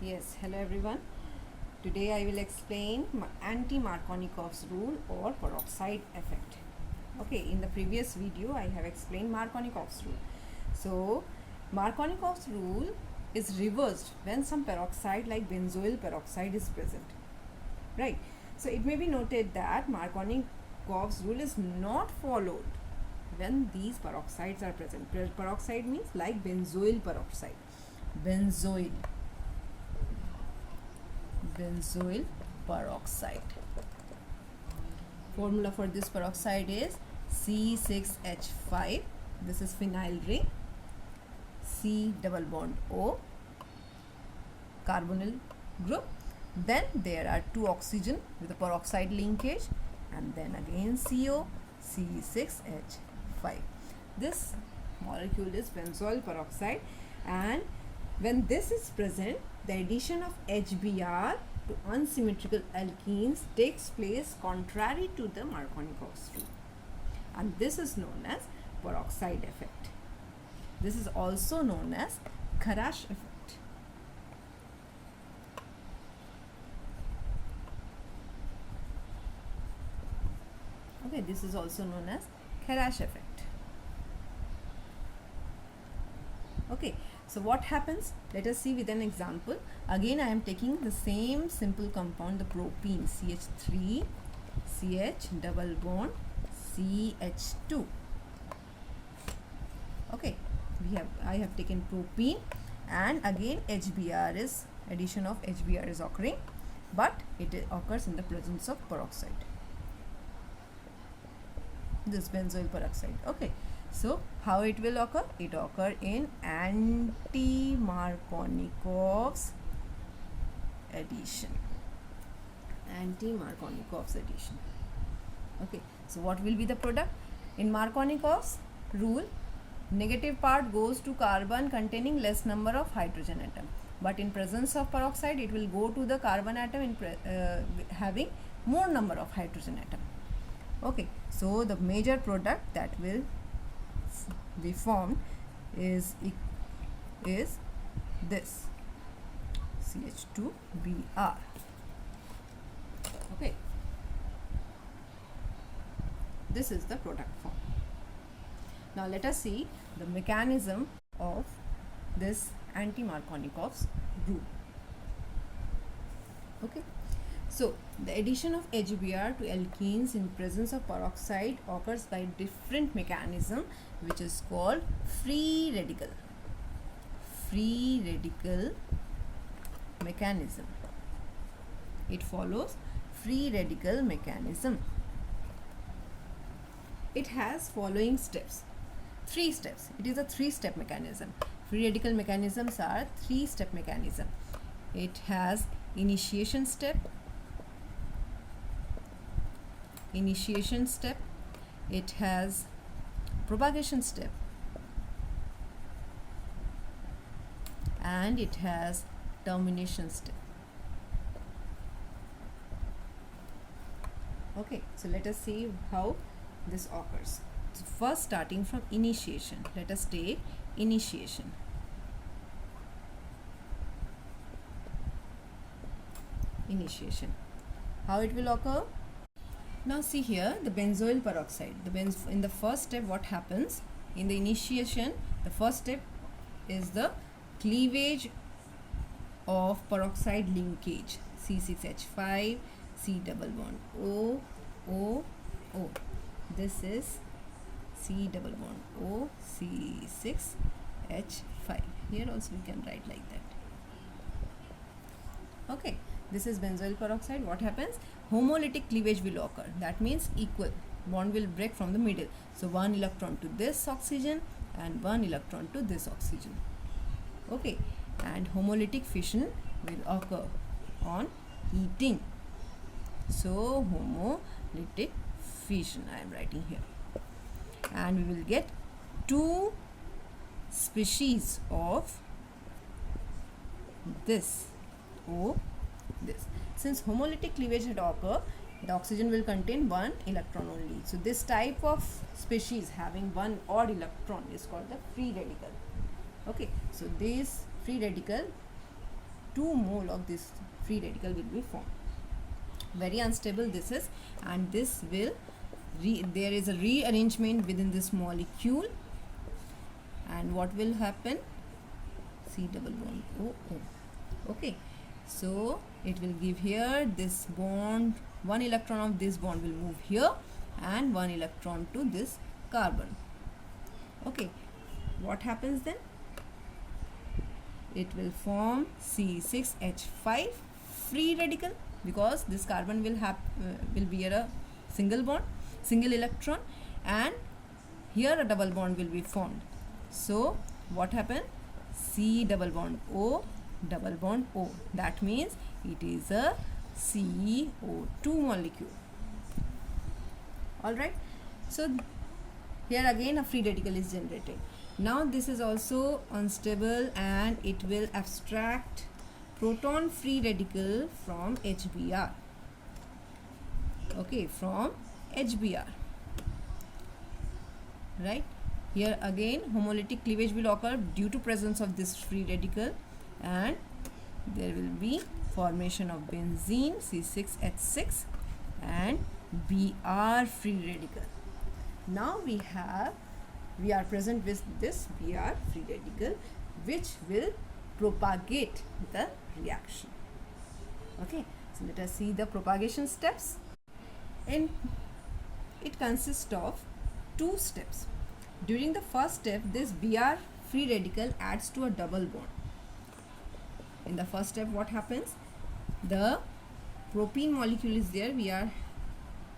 Yes, hello everyone. Today I will explain anti-Markovnikov's rule or peroxide effect. Okay, in the previous video I have explained Markovnikov's rule. So, Markovnikov's rule is reversed when some peroxide like benzoyl peroxide is present. Right. So, it may be noted that Markovnikov's rule is not followed when these peroxides are present. Peroxide means like benzoyl peroxide. Benzoyl peroxide. Formula for this peroxide is C6H5. This is phenyl ring. C double bond O, carbonyl group. Then there are two oxygen with a peroxide linkage, and then again CO, C6H5. This molecule is benzoyl peroxide, and when this is present, the addition of HBr to unsymmetrical alkenes takes place contrary to the Markovnikov's rule, and this is known as peroxide effect. This is also known as Kharash effect. Okay, this is also known as Kharash effect. Okay, so what happens? Let us see with an example. Again, I am taking the same simple compound, the propene, CH3, CH double bond, CH2. Okay, I have taken propene, and again HBr is, addition of HBr is occurring, but it occurs in the presence of peroxide. This benzoyl peroxide. Okay, so how it will occur? It occur in anti-Markovnikov's addition. Anti-Markovnikov's addition. Okay, so what will be the product? In Markovnikov's rule, negative part goes to carbon containing less number of hydrogen atom, but in presence of peroxide it will go to the carbon atom having more number of hydrogen atom. Okay, so the major product that will be formed is this CH2Br. Okay, this is the product form. Now let us see the mechanism of this anti-Markovnikov's rule. Okay, so the addition of HBr to alkenes in presence of peroxide occurs by different mechanism, which is called free radical mechanism. It follows free radical mechanism. It has following steps. 3 steps. It is a 3-step mechanism. Free radical mechanisms are 3-step mechanism. It has initiation step, it has propagation step, and it has termination step. Okay, so let us see how this occurs. So first, starting from initiation, let us take initiation. How it will occur? Now see here the benzoyl peroxide. In the first step, what happens? In the initiation, the first step is the cleavage of peroxide linkage, C6H5, C double bond O, O, O. This is C double bond O, C6H5. Here also we can write like that. Okay, this is benzoyl peroxide. What happens? Homolytic cleavage will occur. That means equal. Bond will break from the middle. So 1 electron to this oxygen and 1 electron to this oxygen. Okay, and homolytic fission will occur on heating. So homolytic fission I am writing here, and we will get 2 species of this O, this. Since homolytic cleavage had occurred, the oxygen will contain 1 electron only. So this type of species having 1 odd electron is called the free radical. Okay, so this free radical 2 mole of this free radical will be formed. Very unstable this is, and this will there is a rearrangement within this molecule, and what will happen? C double bond OO. Okay, so it will give here this bond, one electron of this bond will move here and one electron to this carbon. Okay, what happens then? It will form C6H5 free radical, because this carbon will have will bear a single bond, single electron, and here a double bond will be formed. So what happened? C double bond O, double bond O. That means it is a CO2 molecule. Alright, so here again a free radical is generated. Now this is also unstable and it will abstract proton free radical from HBr. Okay, from HBr. Right, here again homolytic cleavage will occur due to presence of this free radical, and there will be formation of benzene C6H6 and Br free radical. Now we are present with this Br free radical, which will propagate the reaction. Okay, so let us see the propagation steps. And it consists of 2 steps. During the first step, this Br free radical adds to a double bond. In the first step, what happens? The propene molecule is there. We are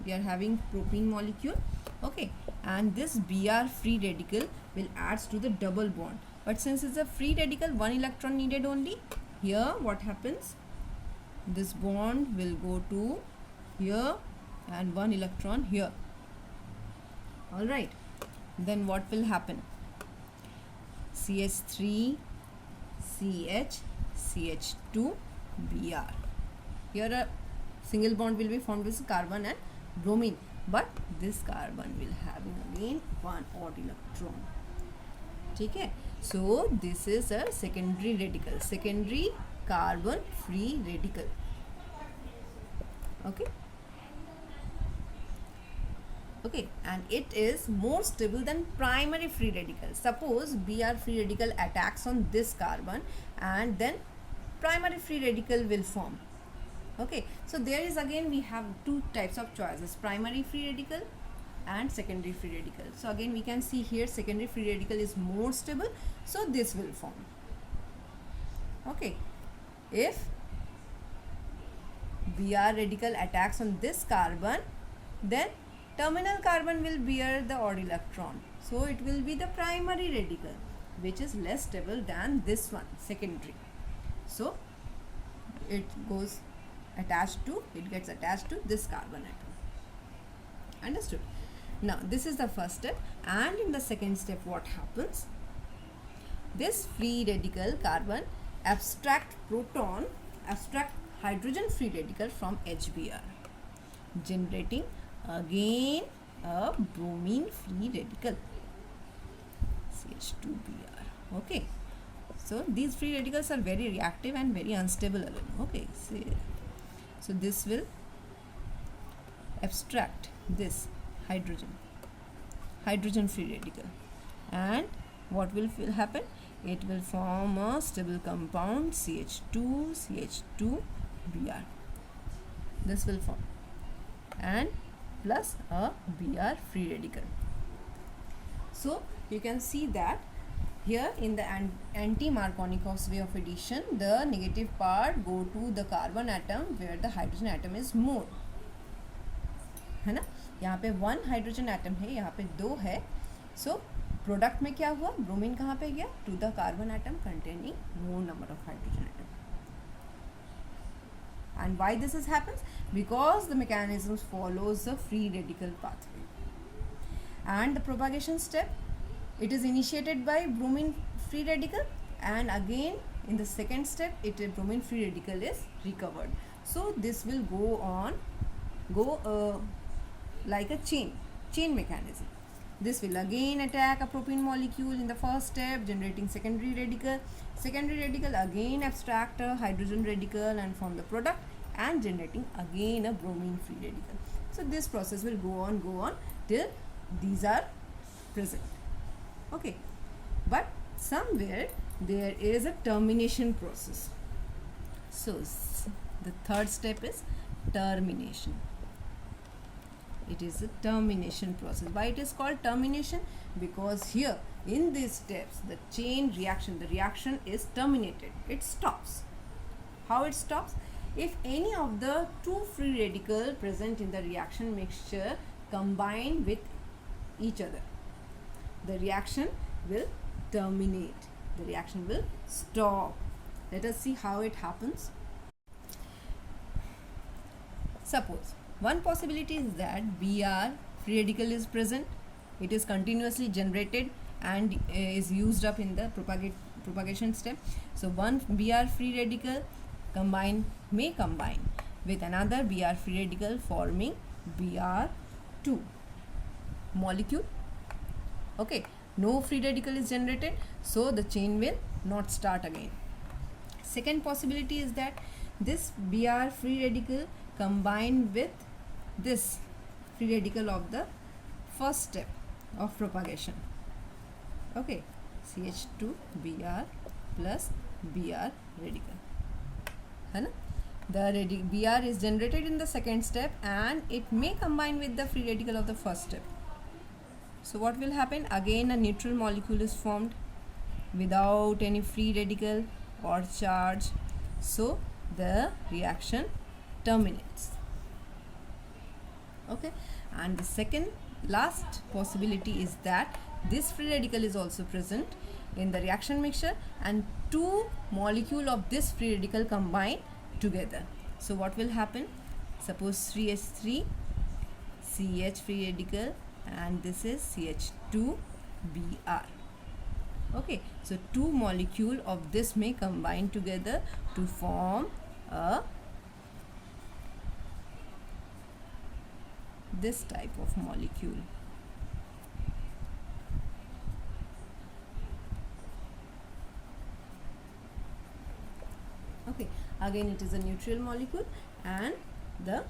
having propene molecule. Okay, and this Br free radical will adds to the double bond. But since it's a free radical, one electron needed only. Here, what happens? This bond will go to here and one electron here. All right. Then what will happen? CH3, CH, CH2, Br. Here a single bond will be formed with carbon and bromine, but this carbon will having again one odd electron. Okay, so this is a secondary radical, secondary carbon free radical. Okay. Okay, and it is more stable than primary free radical. Suppose Br free radical attacks on this carbon, and then primary free radical will form. Okay, so there is again we have 2 types of choices, primary free radical and secondary free radical. So again we can see here secondary free radical is more stable, so this will form. Okay, if Br radical attacks on this carbon, then terminal carbon will bear the odd electron, so it will be the primary radical, which is less stable than this one, secondary. So it gets attached to this carbon atom. Understood? Now this is the first step, and in the second step what happens? This free radical carbon abstract hydrogen free radical from HBr, generating again a bromine free radical, CH2Br. Okay, so these free radicals are very reactive and very unstable alone. Okay, so this will abstract this hydrogen free radical, and what will happen? It will form a stable compound CH2Br. This will form, and plus a Br free radical. So you can see that here in the anti-Markovnikov's way of addition, the negative part go to the carbon atom where the hydrogen atom is more, है ना? यहाँ पे 1 hydrogen atom है, यहाँ पे 2 है. So product में क्या हुआ? ब्रोमीन कहाँ पे गया? To the carbon atom containing more number of hydrogen atom. And why this is happens? Because the mechanism follows the free radical pathway. And the propagation step, it is initiated by bromine free radical, and again in the second step bromine free radical is recovered. So this will go like a chain mechanism. This will again attack a propene molecule in the first step, generating secondary radical. Secondary radical again abstract a hydrogen radical and form the product, and generating again a bromine free radical. So this process will go on till these are present. Okay, but somewhere there is a termination process. So the third step is termination. It is a termination process. Why it is called termination? Because here in these steps the chain reaction, the reaction is terminated. It stops. How it stops? If any of the two free radicals present in the reaction mixture combine with each other, the reaction will terminate. The reaction will stop. Let us see how it happens. Suppose one possibility is that Br free radical is present. It is continuously generated and is used up in the propagation step. So one Br free radical may combine with another Br free radical, forming Br2 molecule. Okay, no free radical is generated, so the chain will not start again. Second possibility is that this Br free radical combined with this free radical of the first step of propagation. Okay, CH2Br plus Br radical. The Br is generated in the second step and it may combine with the free radical of the first step. So what will happen? Again a neutral molecule is formed without any free radical or charge. So the reaction terminates. Okay, and the second last possibility is that this free radical is also present in the reaction mixture and two molecule of this free radical combine together. So what will happen? Suppose 3H3 CH free radical and this is CH2Br. Okay, so two molecule of this may combine together to form this type of molecule. Okay, again it is a neutral molecule and the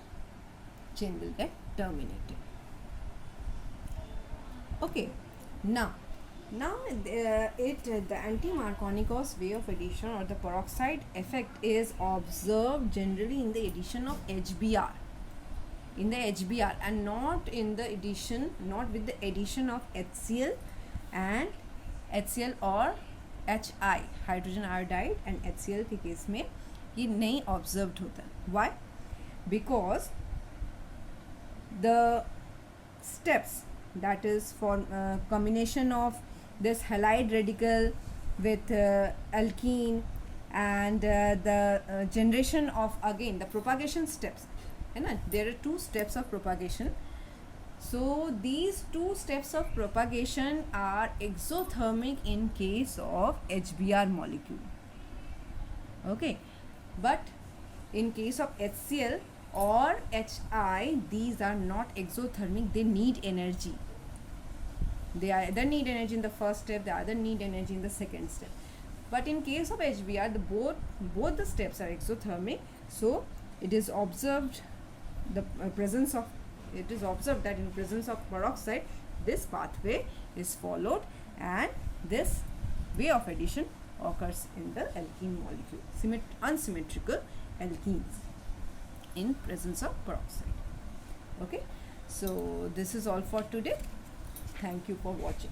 chain will get terminated. Okay, now the anti-Markovnikov's way of addition or the peroxide effect is observed generally in the addition of HBr. In the HBr and not with the addition of HCl and HCl or HI, hydrogen iodide and HCl के case में ये नहीं observed होता. Why? Because the steps, that is for combination of this halide radical with alkene and the generation of again the propagation steps, there are two steps of propagation. So these two steps of propagation are exothermic in case of HBr molecule. Okay, but in case of HCl or HI, these are not exothermic. They need energy. They either need energy in the first step, they either need energy in the second step. But in case of HBr, both the steps are exothermic. So it is observed that in presence of peroxide, this pathway is followed and this way of addition occurs in the alkene molecule, unsymmetrical alkenes in presence of peroxide. Okay, so this is all for today. Thank you for watching.